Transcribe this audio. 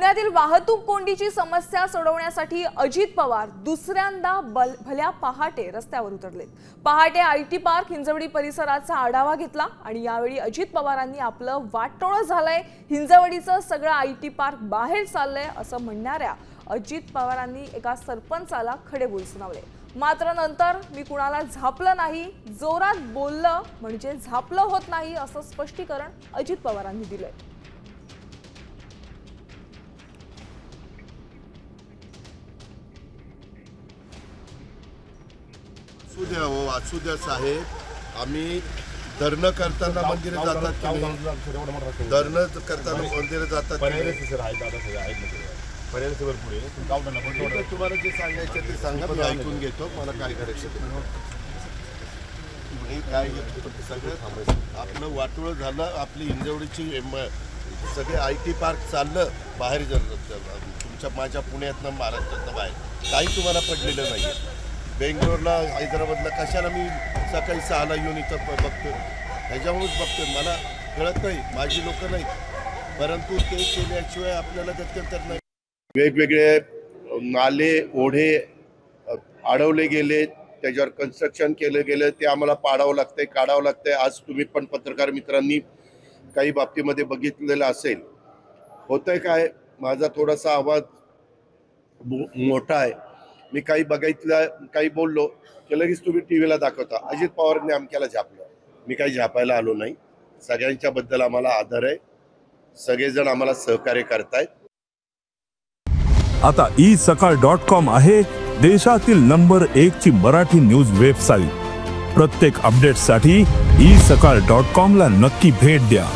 पुण्यातील वाहतूक कोंडीची समस्या सोडवण्यासाठी अजित पवार दुसऱ्यांदा भल्या पहाटे रस्त्यावर उतरले। पहाटे आयटी पार्क हिंजवडी परिसराचा आढावा घेतला आणि यावेळी अजित पवारांनी आपलं वाटोळं झालंय, हिंजवडीचं सगळं आयटी पार्क बाहेर चाललंय असं म्हणणाऱ्या अजित पवारांनी एका सरपंचाला खडेबोल सुनावले। मात्र नंतर मी कुणाला झापलं नाही, जोरात बोललं म्हणजे झापलं होत नाही असं स्पष्टीकरण अजित पवारांनी दिलंय। वासुदेव साहेब, आम्ही धरणं करताना मंदिर जातात, धरणं करताना मंदिर जातात, तुम्हाला जे सांगायचं ते सांगा, मी ऐकून घेतो, मला काय करायचं काय सगळं आपलं वाटोळं झालं, आपली हिंजवडीची सगळे आयटी पार्क चाललं बाहेर, तुमच्या माझ्या पुण्यातनं महाराष्ट्रातनं बाहेर काही तुम्हाला पडलेलं नाही। बेंगलोरला हैदराबादला कशाला मी सकाळी 6ला येऊन इथं बघतो, ह्याच्यामुळेच बघतो, मला कळत नाही, माझी लोक नाहीत, परंतु ते केल्याशिवाय आपल्याला गत्यंतर नाही। वेगवेगळे नाले ओढे अडवले गेले, त्याच्यावर कन्स्ट्रक्शन केलं गेलं, ते आम्हाला पाडावं लागतंय, काढावं लागतंय। आज तुम्ही पण पत्रकार मित्रांनी काही बाबतीमध्ये बघितलेलं असेल। होतंय काय, माझा थोडासा आवाज मोठा आहे, मी काही बघितलं, काही बोललो की लगेच तुम्ही टीव्हीला दाखवता अजित पवारांनी आमक्याला झापलं। मी काही झापायला आलो नाही, सगळ्यांच्या बद्दल आम्हाला आदर आहे, सगळेजण आम्हाला सहकार्य करतायत। आता isakal.com आहे देशातील नंबर 1 ची मराठी न्यूज वेबसाईट। प्रत्येक अपडेटसाठी isakal.com ला नक्की भेट द्या।